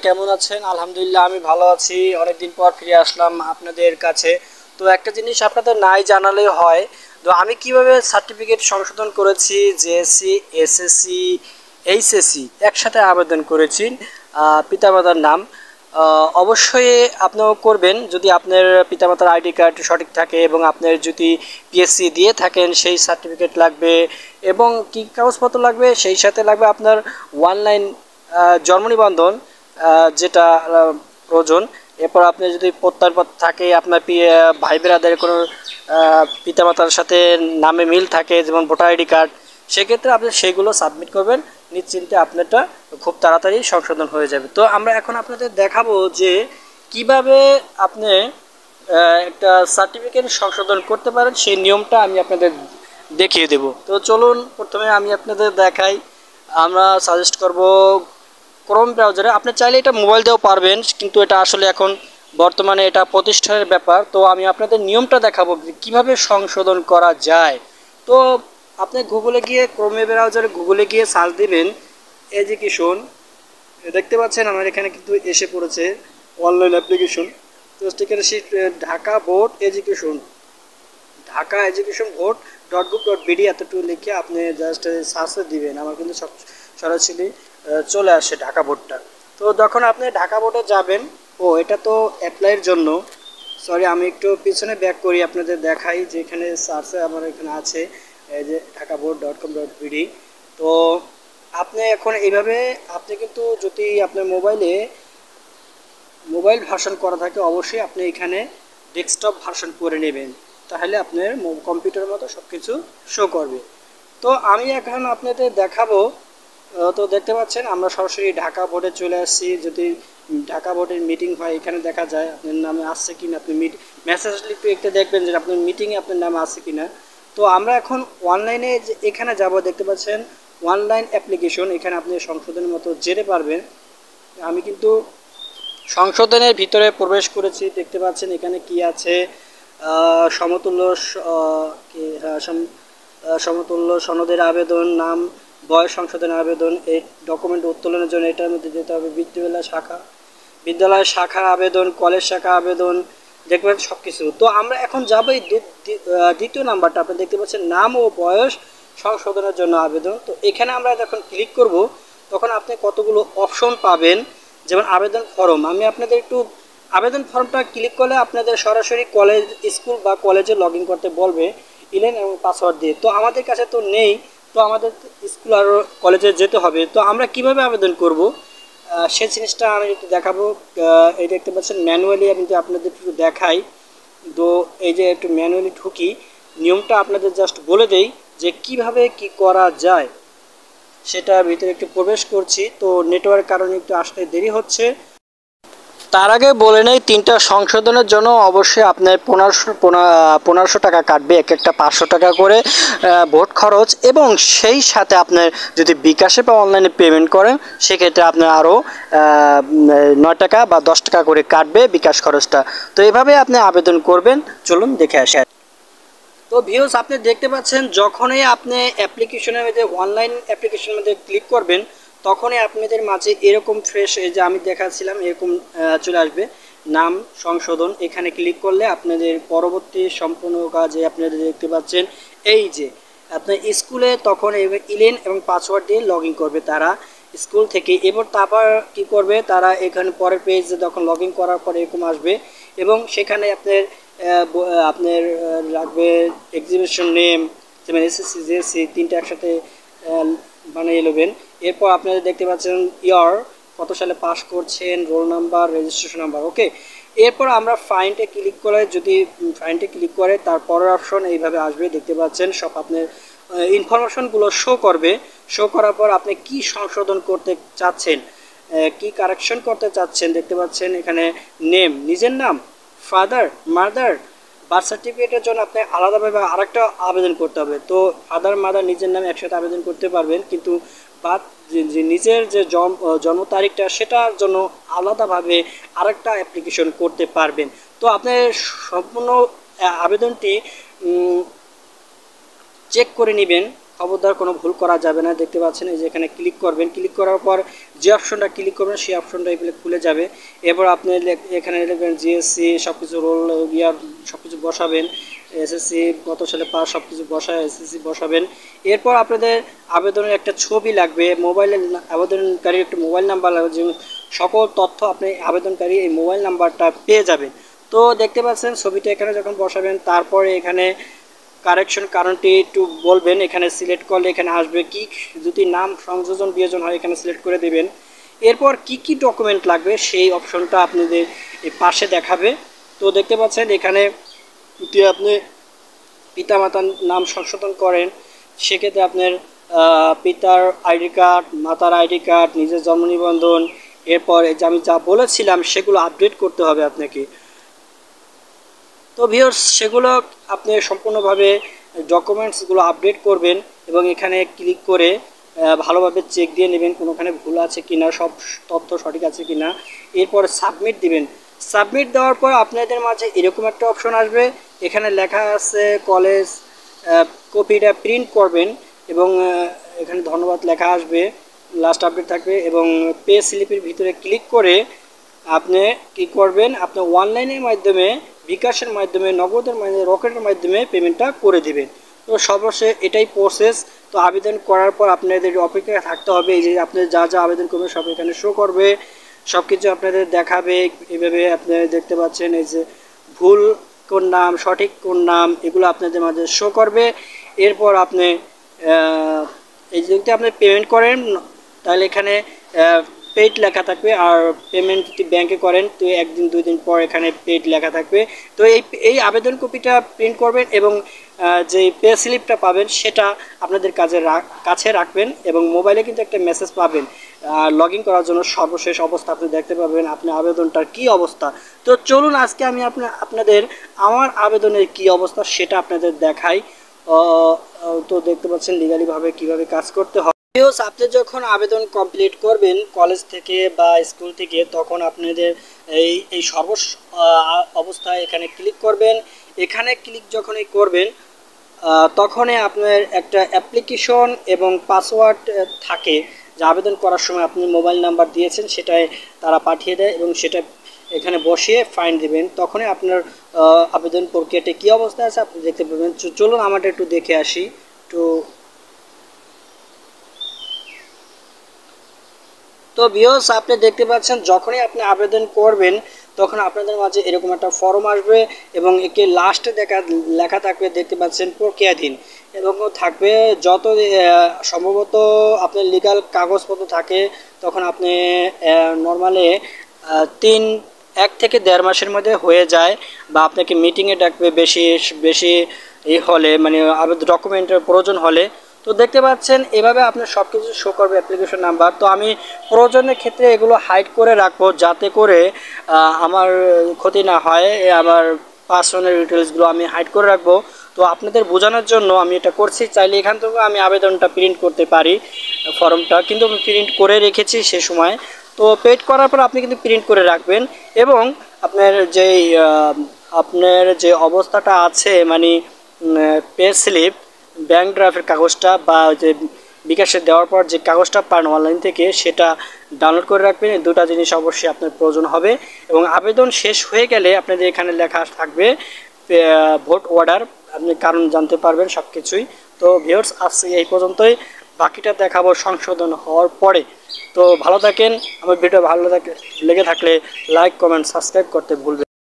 কেমন আছেন? আলহামদুলিল্লাহ আমি ভালো আছি। অনেকদিন পর ফিরে আসলাম আপনাদের কাছে। তো একটা জিনিস আপনাদের নাই জানালেই হয়। তো আমি কিভাবে সার্টিফিকেট সংশোধন করেছি, জেএসসি, এসএসসি, এইচএসসি একসাথে আবেদন করেছি। পিতামাতার নাম অবশ্যই আপনিও করবেন যদি আপনার পিতামাতার আইডি কার্ড সঠিক থাকে এবং আপনার যদি পিএসসি দিয়ে থাকেন সেই সার্টিফিকেট লাগবে। এবং কী কাগজপত্র লাগবে, সেই সাথে লাগবে আপনার অনলাইন জন্ম নিবন্ধন, যেটা প্রয়োজন। এরপর আপনি যদি প্রত্যয়নপত্র থাকে, আপনার ভাই বেরাদের কোনো পিতামাতার সাথে নামে মিল থাকে, যেমন ভোটার আইডি কার্ড, সেক্ষেত্রে আপনি সেইগুলো সাবমিট করবেন। নিশ্চিন্তে আপনারটা খুব তাড়াতাড়ি সংশোধন হয়ে যাবে। তো আমরা এখন আপনাদের দেখাবো যে কিভাবে আপনি একটা সার্টিফিকেট সংশোধন করতে পারেন, সেই নিয়মটা আমি আপনাদের দেখিয়ে দেব। তো চলুন প্রথমে আমি আপনাদের দেখাই। আমরা সাজেস্ট করব ক্রোম ব্রাউজারে। আপনি চাইলে এটা মোবাইল দিয়েও পারবেন, কিন্তু এটা আসলে এখন বর্তমানে এটা প্রতিষ্ঠানের ব্যাপার। তো আমি আপনাদের নিয়মটা দেখাবো কিভাবে সংশোধন করা যায়। তো আপনি গুগলে গিয়ে, ক্রোমে ব্রাউজারে গুগলে গিয়ে সার্চ দিবেন এডুকেশন। দেখতে পাচ্ছেন আমার এখানে কিন্তু এসে পড়েছে অনলাইন অ্যাপ্লিকেশন। তো সেখানে Dhaka board education, Dhaka education board .gov.bd এতটুকু লিখে আপনি জাস্ট সার্চে দিবেন। আমার কিন্তু সব সরাসরি চলে আসে ঢাকা বোর্ডটা। তো যখন আপনি ঢাকা বোর্ডে যাবেন, এটা তো অ্যাপ্লাইয়ের জন্য, সরি আমি একটু পিছনে ব্যাক করি আপনাদের দেখাই যে এখানে সার্চে আমার এখানে আছে এই যে ঢাকা বোর্ড .com.bd। তো আপনি এখন এইভাবে, আপনি কিন্তু যদি আপনার মোবাইল ভার্সন করা থাকে, অবশ্যই আপনি এখানে ডেস্কটপ ভার্সন করে নেবেন, তাহলে আপনার কম্পিউটারের মতো সব কিছু শো করবে। তো আমি এখন আপনাদের দেখাবো। তো দেখতে পাচ্ছেন আমরা সরাসরি ঢাকা বোর্ডে চলে আসছি। যদি ঢাকা বোর্ডের মিটিং হয়, এখানে দেখা যায় আপনার নামে আসছে কিনা। আপনি মেসেজ লিখে একটু দেখবেন যে আপনার মিটিংয়ে আপনার নাম আছে কিনা। তো আমরা এখন অনলাইনে এখানে যাব, দেখতে পাচ্ছেন অনলাইন অ্যাপ্লিকেশন। এখানে আপনি সংশোধনের মতো যেতে পারবেন। আমি কিন্তু সংশোধনের ভিতরে প্রবেশ করেছি। দেখতে পাচ্ছেন এখানে কি আছে, সমতুল্য সমতুল্য সনদের আবেদন, নাম বয়স সংশোধনের আবেদন, এই ডকুমেন্ট উত্তোলনের জন্য এটার মধ্যে যেতে হবে। বিদ্যালয় শাখার আবেদন, কলেজ শাখা আবেদন, দেখবেন সব কিছু। তো আমরা এখন যাবো এই দ্বিতীয় নাম্বারটা, আপনি দেখতে পাচ্ছেন নাম ও বয়স সংশোধনের জন্য আবেদন। তো এখানে আমরা যখন ক্লিক করব, তখন আপনি কতগুলো অপশন পাবেন, যেমন আবেদন ফর্ম। আমি আপনাদের একটু আবেদন ফর্মটা ক্লিক করলে আপনাদের সরাসরি কলেজ, স্কুল বা কলেজে লগ ইন করতে বলবে ইমেল এবং পাসওয়ার্ড দিয়ে। তো আমাদের কাছে তো নেই, তো আমাদের স্কুল আর কলেজে যেতে হবে। তো আমরা কিভাবে আবেদন করব সেই জিনিসটা আমি একটু দেখাবো। এই দেখতে পাচ্ছেন ম্যানুয়ালি, আমি যদি আপনাদের একটু দেখাই। তো এই যে একটু ম্যানুয়ালি ঢুকি, নিয়মটা আপনাদের জাস্ট বলে দেই যে কিভাবে কি করা যায়। সেটার ভিতরে একটু প্রবেশ করছি। তো নেটওয়ার্ক কারণে একটু আসতে দেরি হচ্ছে। তার আগে বলে নেই, তিনটা সংশোধনের জন্য অবশ্যই আপনার 1500 টাকা কাটবে, এক একটা 500 টাকা করে ভোট খরচ। এবং সেই সাথে আপনার যদি বিকাশে বা অনলাইনে পেমেন্ট করেন, সেক্ষেত্রে আপনার আরও 9 টাকা বা 10 টাকা করে কাটবে বিকাশ খরচটা। তো এভাবে আপনি আবেদন করবেন। চলুন দেখে আসি। তো ভিউস, আপনি দেখতে পাচ্ছেন যখনই আপনি অ্যাপ্লিকেশনের মধ্যে, অনলাইন অ্যাপ্লিকেশনের মধ্যে ক্লিক করবেন, তখনই আপনাদের মাঝে এরকম ফ্রেশ, এই যে আমি দেখাচ্ছিলাম এরকম চলে আসবে নাম সংশোধন। এখানে ক্লিক করলে আপনাদের পরবর্তী সম্পূর্ণ কাজে আপনাদের দেখতে পাচ্ছেন এই যে আপনার স্কুলে তখন ইমেল এবং পাসওয়ার্ড দিয়ে লগ ইন করবে তারা স্কুল থেকে। এবার তারপর কী করবে তারা, এখানে পরের পেজে যখন লগ ইন করার পরে এরকম আসবে এবং সেখানে আপনার লাগবে এক্সিবিশন নেম, যেমন এসএসসি জিএসসি তিনটা একসাথে বানিয়ে নেবেন। এরপর আপনারা দেখতে পাচ্ছেন ইয়ার, কত সালে পাস করছেন, রোল নাম্বার, রেজিস্ট্রেশন নাম্বার। ওকে, এরপর আমরা ফাইন্ডে ক্লিক করে, যদি ফাইন্ডে ক্লিক করে তারপরের অপশন এইভাবে আসবে। দেখতে পাচ্ছেন সব আপনার ইনফরমেশনগুলো শো করবে। শো করার পর আপনি কি সংশোধন করতে চাচ্ছেন, কি কারেকশন করতে চাচ্ছেন, দেখতে পাচ্ছেন এখানে নেম, নিজের নাম, ফাদার, মাদার। বার্থ সার্টিফিকেটের জন্য আপনি আলাদাভাবে আরেকটা আবেদন করতে হবে। তো ফাদার, মাদার, নিজের নামে একসাথে আবেদন করতে পারবেন, কিন্তু বার্থ যে নিজের যে জন্ম তারিখটা, সেটার জন্য আলাদাভাবে আরেকটা অ্যাপ্লিকেশন করতে পারবেন। তো আপনার সম্পূর্ণ আবেদনটি চেক করে নেবেন খবরদার কোনো ভুল করা যাবে না। দেখতে পাচ্ছেন এই যে এখানে ক্লিক করবেন, ক্লিক করার পর যে অপশনটা ক্লিক করবেন সেই অপশনটা এগুলো খুলে যাবে। এরপর আপনি এখানে লিখবেন জিএসসি, সব কিছু রোল ইয়ার সব কিছু বসাবেন, এসএসসি কত সালে পাস সব কিছু বসায় এসএসসি বসাবেন। এরপর আপনাদের আবেদনের একটা ছবি লাগবে, মোবাইলের আবেদনকারীর একটা মোবাইল নাম্বার লাগবে, যে সকল তথ্য আপনি আবেদনকারী এই মোবাইল নাম্বারটা পেয়ে যাবেন। তো দেখতে পাচ্ছেন ছবিটা এখানে যখন বসাবেন, তারপরে এখানে কারেকশন কারণটি একটু বলবেন, এখানে সিলেক্ট করলে এখানে আসবে কি, যদি নাম সংযোজন বিয়োজন হয় এখানে সিলেক্ট করে দেবেন। এরপর কি কি ডকুমেন্ট লাগবে সেই অপশনটা আপনাদের এই পাশে দেখাবে। তো দেখতে পাচ্ছেন এখানে যদি আপনি পিতামাতার নাম সংশোধন করেন সেক্ষেত্রে আপনার পিতার আইডি কার্ড, মাতার আইডি কার্ড, নিজের জন্ম নিবন্ধন, এরপর যে আমি যা বলেছিলাম সেগুলো আপডেট করতে হবে আপনাকে। তো ভিউয়ার্স সেগুলো আপনি সম্পূর্ণভাবে ডকুমেন্টসগুলো আপডেট করবেন এবং এখানে ক্লিক করে ভালোভাবে চেক দিয়ে নেবেন কোনোখানে ভুল আছে কিনা, সব তথ্য সঠিক আছে কিনা। এরপর সাবমিট দিবেন। সাবমিট দেওয়ার পর আপনাদের মাঝে এরকম একটা অপশন আসবে, এখানে লেখা আছে কলেজ কপিটা প্রিন্ট করবেন এবং এখানে ধন্যবাদ লেখা আসবে, লাস্ট আপডেট থাকবে এবং পে স্লিপের ভিতরে ক্লিক করে আপনি কি করবেন, আপনি অনলাইনের মাধ্যমে, বিকাশের মাধ্যমে, নগদের মাধ্যমে, রকেটের মাধ্যমে পেমেন্টটা করে দিবেন। তো সর্বশেষ এটাই প্রসেস। তো আবেদন করার পর আপনাদের অপেক্ষায় থাকতে হবে, এই যে আপনি যা যা আবেদন করবেন সব এখানে শো করবে, সব কিছু আপনাদের দেখাবে। এভাবে আপনারা দেখতে পাচ্ছেন এই যে ভুল কোন নাম, সঠিক কোন নাম, এগুলো আপনাদের মাঝে শো করবে। এরপর আপনি এই যদি আপনি পেমেন্ট করেন তাহলে এখানে পেইড লেখা থাকবে, আর পেমেন্ট যদি ব্যাংকে করেন তো একদিন দুই দিন পর এখানে পেইড লেখা থাকবে। তো এই আবেদন কপিটা প্রিন্ট করবেন এবং যে পে স্লিপটা পাবেন সেটা আপনাদের কাছে রাখবেন এবং মোবাইলে কিন্তু একটা মেসেজ পাবেন লগ ইন করার জন্য। সর্বশেষ অবস্থা আপনি দেখতে পাবেন আপনি আবেদনটার কি অবস্থা। তো চলুন আজকে আমি আপনাদের আমার আবেদনের কি অবস্থা সেটা আপনাদের দেখাই। তো দেখতে পাচ্ছেন লিগালিভাবে কিভাবে কাজ করতে হয়। আপনি যখন আবেদন কমপ্লিট করবেন কলেজ থেকে বা স্কুল থেকে, তখন আপনাদের এই অবস্থায় এখানে ক্লিক করবেন। এখানে ক্লিক যখনই করবেন তখনই আপনার একটা অ্যাপ্লিকেশন এবং পাসওয়ার্ড থাকে, যে আবেদন করার সময় আপনি মোবাইল নাম্বার দিয়েছেন সেটাই তারা পাঠিয়ে দেয় এবং সেটা এখানে বসিয়ে ফাইন দেবেন। তখনই আপনার আবেদন প্রক্রিয়াটি কী অবস্থায় আছে আপনি দেখতে পাবেন। চলুন আমাটা একটু দেখে আসি। তো ভিউয়ার্স আপনি দেখতে পাচ্ছেন যখনই আপনি আবেদন করবেন তখন আপনাদের মাঝে এরকম একটা ফর্ম আসবে এবং একে লাস্টে লেখা থাকবে, দেখতে পাচ্ছেন প্রক্রিয়াধীন, এবং থাকবে যত সম্ভবত আপনার লিগাল কাগজপত্র থাকে তখন আপনি নর্মালি 1 থেকে 1.5 মাসের মধ্যে হয়ে যায়, বা আপনাকে মিটিংয়ে ডাকবে বেশি বেশি হলে, মানে আবেদন ডকুমেন্টের প্রয়োজন হলে। তো দেখতে পাচ্ছেন এভাবে আপনার সব কিছু শো করবে অ্যাপ্লিকেশন নাম্বার। তো আমি প্রয়োজনের ক্ষেত্রে এগুলো হাইড করে রাখবো যাতে করে আমার ক্ষতি না হয়, আমার পার্সোনাল ডিটেলসগুলো আমি হাইড করে রাখবো। তো আপনাদের বোঝানোর জন্য আমি এটা করছি, চাইলে এখান থেকে আমি আবেদনটা প্রিন্ট করতে পারি ফর্মটা, কিন্তু আমি প্রিন্ট করে রেখেছি সে সময়। তো পেড করার পর আপনি কিন্তু প্রিন্ট করে রাখবেন এবং আপনার যে অবস্থাটা আছে, মানে পে স্লিপ, ব্যাংক ড্রাফের কাগজটা বা যে বিকাশে দেওয়ার পর যে কাগজটা পান অনলাইন থেকে সেটা ডাউনলোড করে রাখবেন। এই দুটো জিনিস অবশ্যই আপনার প্রয়োজন হবে। এবং আবেদন শেষ হয়ে গেলে আপনাদের এখানে লেখা থাকবে ভোট অর্ডার, আপনি কারণ জানতে পারবেন সব কিছুই। তো ভিউয়ার্স আজকে এই পর্যন্তই, বাকিটা দেখাবো সংশোধন হওয়ার পরে। তো ভালো থাকেন, আমার ভিডিও ভালো লেগে থাকলে লাইক, কমেন্ট, সাবস্ক্রাইব করতে ভুলবেন।